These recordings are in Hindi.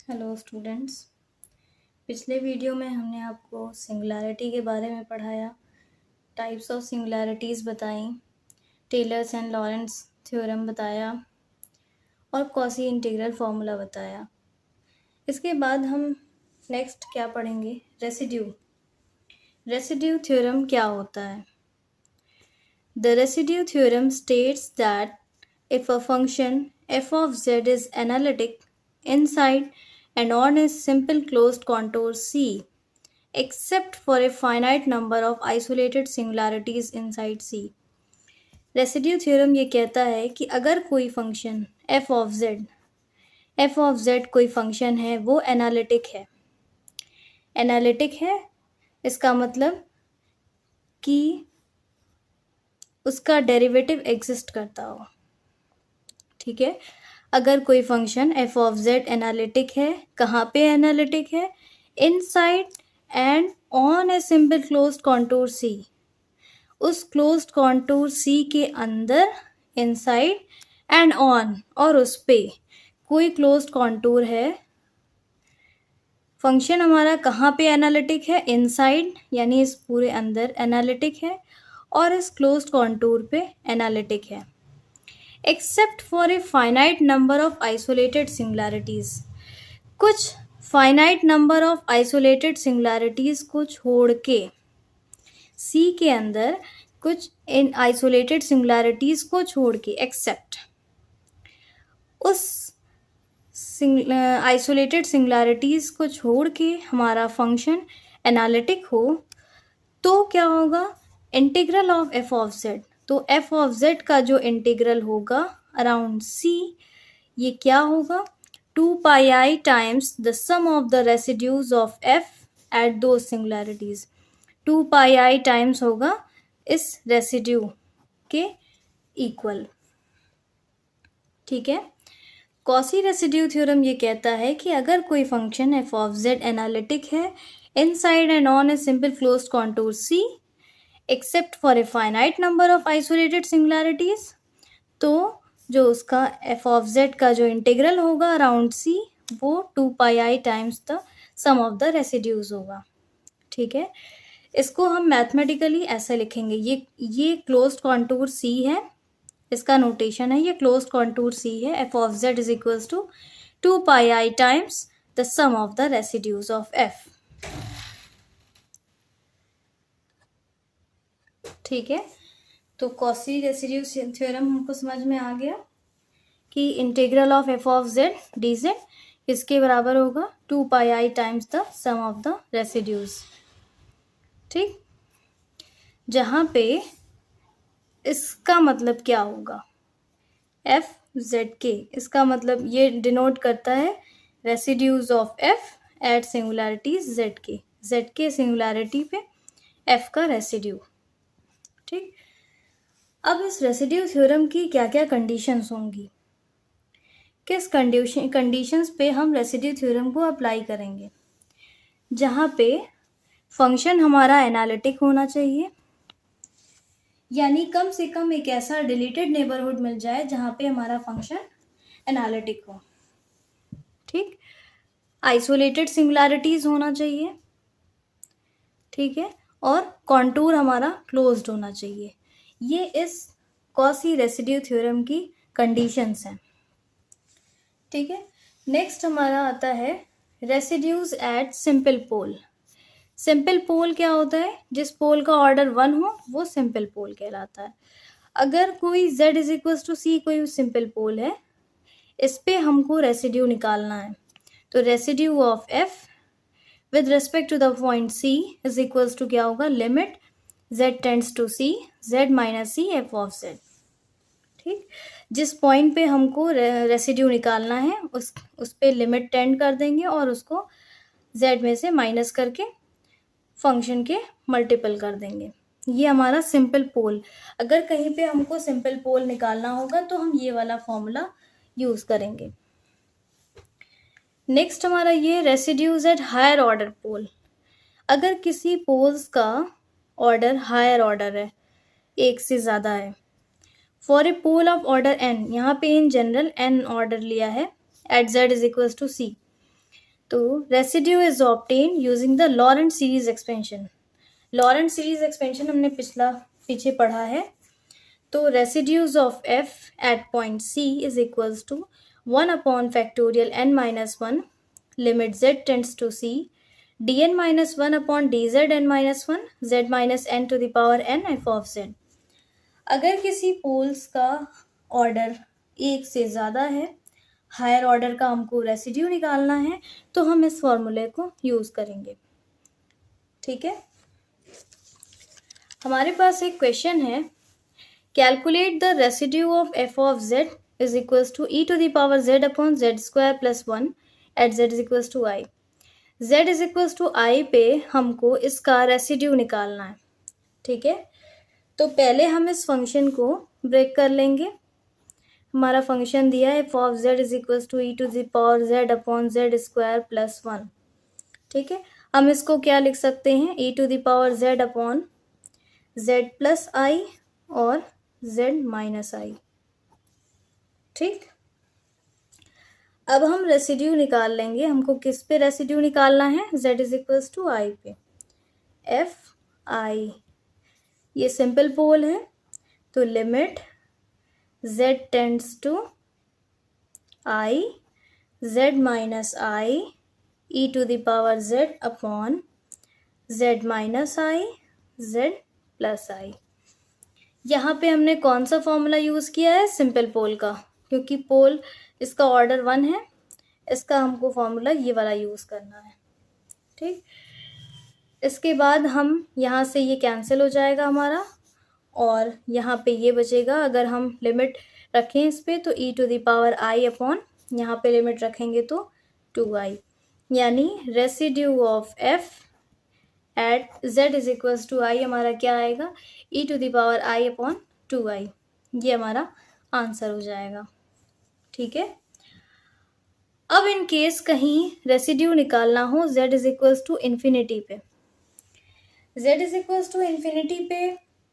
Hello students. पिछले वीडियो में हमने आपको सिंगुलैरिटी के बारे में पढ़ाया, टाइप्स ऑफ सिंगुलैरिटीज़ बताई, टेलर्स एंड लॉरेंट्ज थ्योरम बताया और कॉची इंटीग्रल फार्मूला बताया। इसके बाद हम नेक्स्ट क्या पढ़ेंगे, रेसिड्यू थ्योरम क्या होता है। The residue theorem states that if a function f of z is analytic inside and on a simple closed contour C, except for a finite number of isolated singularities inside C. Residue theorem ये कहता है कि अगर कोई फंक्शन f of z कोई फंक्शन है, वो एनालिटिक है। इसका मतलब कि उसका डेरिवेटिव एग्जिस्ट करता हो। ठीक है, अगर कोई function f of z analytic है, कहाँ पे एनालिटिक है? Inside and on a simple closed contour C। उस क्लोज्ड कॉन्टूर C के अंदर, इनसाइड एंड ऑन, और उस पे कोई क्लोज्ड कॉन्टूर है। फंक्शन हमारा कहाँ पे एनालिटिक है? इनसाइड, यानी इस पूरे अंदर एनालिटिक है, और इस क्लोज्ड कॉन्टूर पे एनालिटिक है। Except for a finite number of isolated singularities, कुछ finite number of isolated singularities को छोड़ के, सी के अंदर कुछ इन आइसोलेटेड सिंगुलैरिटीज को छोड़ के, एक्सेप्ट उस आइसोलेटेड सिंगुलैरिटीज को छोड़ के हमारा फंक्शन एनालिटिक हो, तो क्या होगा? Integral of F of Z. तो एफ ऑफ जेड का जो इंटीग्रल होगा अराउंड सी, ये क्या होगा? 2πi times the sum of the residues of F at दो सिंगुलैरिटीज। 2πi टाइम्स होगा इस रेसिड्यू के इक्वल। ठीक है, कॉची रेसिड्यू थ्योरम ये कहता है कि अगर कोई function F of Z analytic है inside and on a simple closed contour C, except for a finite number of isolated singularities, तो जो उसका एफ ऑफ जेड का जो इंटीग्रल होगा अराउंड सी, वो 2πi times the sum of the residues होगा। ठीक है, इसको हम मैथमेटिकली ऐसे लिखेंगे, ये क्लोज्ड कॉन्टूर सी है, इसका नोटेशन है, ये क्लोज्ड कॉन्टूर सी है। F of Z is equals to 2πi times the sum of the residues of f. ठीक है, तो कॉची रेसिड्यू थ्योरम हमको समझ में आ गया कि integral of F of z d z इसके बराबर होगा 2πi times the sum of the residues. ठीक, जहाँ पे इसका मतलब क्या होगा? एफ जेड के, इसका मतलब ये डिनोट करता है residues of F at singularities Z के सिंगुलैरिटी पे एफ का रेसिड्यू। ठीक, अब इस रेसिड्यू थ्योरम की क्या क्या कंडीशंस होंगी, किस कंडीशंस पे हम रेसिड्यू थ्योरम को अप्लाई करेंगे? जहाँ पे फंक्शन हमारा एनालिटिक होना चाहिए, यानी कम से कम एक ऐसा डिलीटेड नेबरहुड मिल जाए जहाँ पे हमारा फंक्शन एनालिटिक हो। ठीक, आइसोलेटेड सिंगुलैरिटीज होना चाहिए। ठीक है, और कॉन्टूर हमारा क्लोज्ड होना चाहिए। ये इस कॉची रेसिड्यू थ्योरम की कंडीशंस हैं। ठीक है, नेक्स्ट हमारा आता है रेसिड्यूज एट सिंपल पोल। सिंपल पोल क्या होता है? जिस पोल का ऑर्डर 1 हो वो सिंपल पोल कहलाता है। अगर कोई z इज इक्वल्स टू सी कोई सिंपल पोल है, इस पे हमको रेसिड्यू निकालना है। तो residue of f with respect to the point c is equals to क्या होगा? Limit z tends to c z minus c f of z। ठीक, जिस पॉइंट पे हमको रेसिड्यू निकालना है उस पे लिमिट टेंड कर देंगे और उसको z में से माइनस करके फंक्शन के मल्टीपल कर देंगे। ये हमारा सिंपल पोल। अगर कहीं पे हमको सिंपल पोल निकालना होगा तो हम ये वाला फॉर्मूला यूज करेंगे। नेक्स्ट हमारा ये रेसिड्यूज एट हायर ऑर्डर पोल। अगर किसी पोल्स का ऑर्डर हायर ऑर्डर है, एक से ज़्यादा है, for a pole of order n, यहाँ पे इन जनरल n ऑर्डर लिया है, at z is equals to C, तो residue is obtain using the Laurent series expansion. Laurent series expansion हमने पीछे पढ़ा है। तो residues of F at point C is equals to 1 upon factorial n minus 1 limit z tends to c dn minus 1 upon dz n minus 1 z minus n to the power n f of z। अगर किसी पोल्स का ऑर्डर एक से ज़्यादा है, हायर ऑर्डर का हमको रेसिड्यू निकालना है, तो हम इस फॉर्मूले को यूज़ करेंगे। ठीक है, हमारे पास एक क्वेश्चन है, calculate the residue of F of Z is equals to E to the power Z upon Z square plus 1 at Z is equals to I. Z is equals to I पे हमको इसका रेसिड्यू निकालना है। ठीक है, तो पहले हम इस फंक्शन को ब्रेक कर लेंगे। हमारा फंक्शन दिया है F of Z is equals to E to the power Z upon Z square plus 1। ठीक है, हम इसको क्या लिख सकते हैं, E to the power Z upon Z plus I और जेड माइनस आई। ठीक, अब हम रेसिड्यू निकाल लेंगे। हमको किस पे रेसिड्यू निकालना है, Z is equals to I पे। एफ आई, ये सिंपल पोल है, तो limit z tends to i z minus I e to the power z upon z minus I z plus I. यहाँ पे हमने कौन सा फॉर्मूला यूज़ किया है, सिंपल पोल का, क्योंकि पोल इसका ऑर्डर 1 है, इसका हमको फॉर्मूला ये वाला यूज़ करना है। ठीक, इसके बाद हम यहाँ से ये कैंसिल हो जाएगा हमारा, और यहाँ पे ये बचेगा। अगर हम लिमिट रखें इस पे तो e to the power i upon, यहाँ पे लिमिट रखेंगे तो 2i, यानी residue of f at z is equals to I हमारा क्या आएगा, e to the power i upon 2i। ये हमारा आंसर हो जाएगा। ठीक है, अब इन केस कहीं रेसिड्यू निकालना हो z is equals to infinity पे, z is equals to infinity पे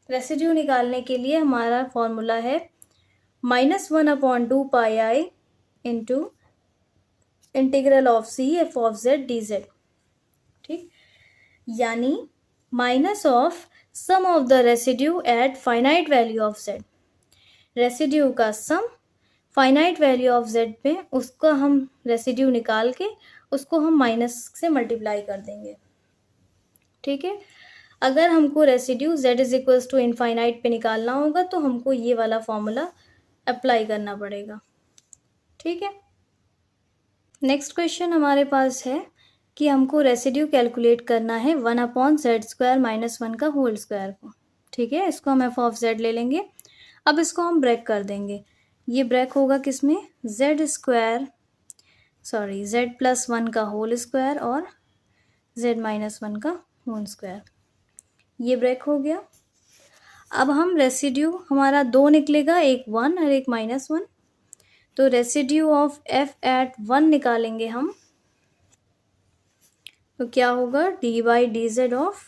रेसिड्यू निकालने के लिए हमारा फॉर्मूला है -1 upon 2 pi i into integral of c f of z d z. ठीक, यानी minus of sum of the residue at finite value of z. Residue का sum finite value of z पे, उसका हम रेसिड्यू निकाल के उसको हम माइनस से मल्टीप्लाई कर देंगे। ठीक है, अगर हमको residue z is equals to infinite पे निकालना होगा तो हमको ये वाला फॉर्मूला अप्लाई करना पड़ेगा। ठीक है, नेक्स्ट क्वेश्चन हमारे पास है कि हमको रेसिड्यू कैलकुलेट करना है 1 अपॉन जेड स्क्वायर माइनस 1 का होल स्क्वायर को। ठीक है, इसको हम एफ ऑफ जेड ले लेंगे। अब इसको हम ब्रेक कर देंगे। ये ब्रेक होगा किसमें, जेड प्लस 1 का होल स्क्वायर और जेड माइनस 1 का होल स्क्वायर, ये ब्रेक हो गया। अब हम रेसिड्यू हमारा 2 निकलेगा, एक 1 और एक -1, तो रेसिड्यू ऑफ f एट 1 निकालेंगे हम, तो क्या होगा, D by D Z of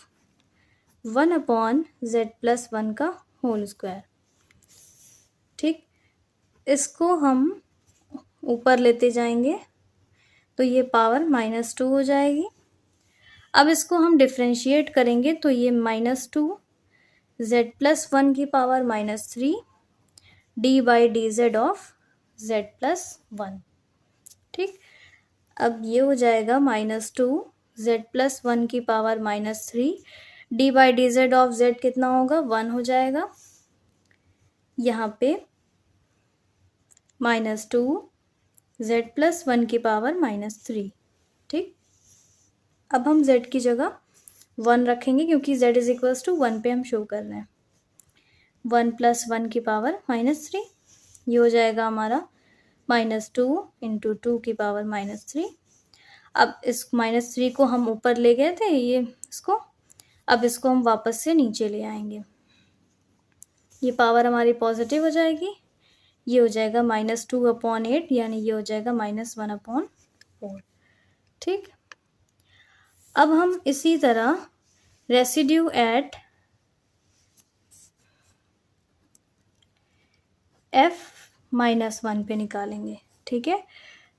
1 upon Z plus 1 का होल स्क्वायर। ठीक, इसको हम ऊपर लेते जाएंगे तो ये पावर -2 हो जाएगी। अब इसको हम डिफ्रेंशिएट करेंगे तो ये -2 जेड प्लस 1 की power -3 D by D Z of Z plus 1। ठीक, अब ये हो जाएगा -2 जेड प्लस 1 की power -3 D by D Z of Z कितना होगा, 1 हो जाएगा। यहाँ पे -2 जेड प्लस 1 की पावर -3। ठीक, अब हम z की जगह 1 रखेंगे क्योंकि z इज इक्वल्स टू 1 पे हम शो कर रहे हैं। 1 प्लस 1 की पावर -3, ये हो जाएगा हमारा -2 इंटू 2 की पावर -3। अब इस -3 को हम ऊपर ले गए थे, ये इसको, अब इसको हम वापस से नीचे ले आएंगे। ये पावर हमारी पॉजिटिव हो जाएगी, ये हो जाएगा -2 अपॉन 8, यानी ये हो जाएगा -1 अपॉन 4। ठीक, अब हम इसी तरह रेसिड्यू एट f -1 पे निकालेंगे। ठीक है,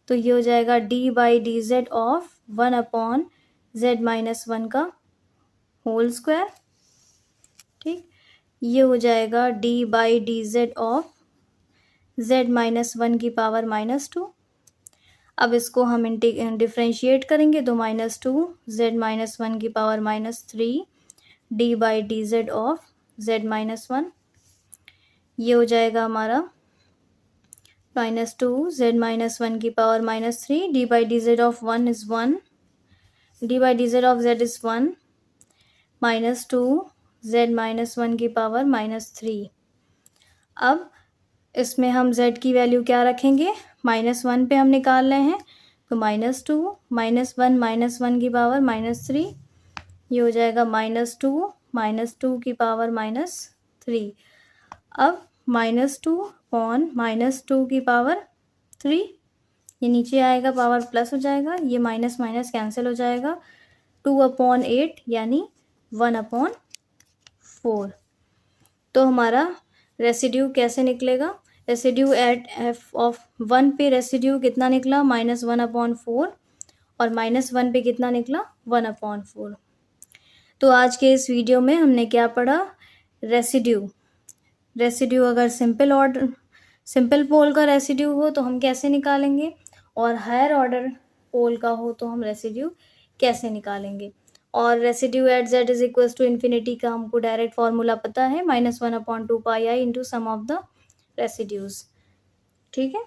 तो ये हो जाएगा D by D Z of 1/z-1 का होल स्क्वायर, ठीक। ये हो जाएगा d/dz ऑफ z-1 की पावर -2। अब इसको हम डिफ्रेंशिएट करेंगे तो -2 z-1 की पावर -3 d/dz ऑफ z-1। ये हो जाएगा हमारा -2 z-1 की power -3 d/dz of 1 is 1, d/dz of z is 1, -2 z-1 की पावर -3। अब इसमें हम z की वैल्यू क्या रखेंगे, -1 पे हम निकाल रहे हैं तो -2 -1 -1 की पावर -3, ये हो जाएगा -2 की पावर -3। अब -2 की पावर 3, ये नीचे आएगा, पावर प्लस हो जाएगा, ये माइनस माइनस कैंसिल हो जाएगा, 2/8 यानी 1/4। तो हमारा रेसिड्यू कैसे निकलेगा, रेसिड्यू एट एफ ऑफ 1 पे रेसिड्यू कितना निकला, -1/4, और -1 पे कितना निकला, 1/4। तो आज के इस वीडियो में हमने क्या पढ़ा, रेसिड्यू अगर सिंपल पोल का रेसिड्यू हो तो हम कैसे निकालेंगे, और हायर ऑर्डर पोल का हो तो हम रेसिड्यू कैसे निकालेंगे। और residue at z is equals to infinity का हमको डायरेक्ट फॉर्मूला पता है, -1/2 pi i into sum of the residues, ठीक है।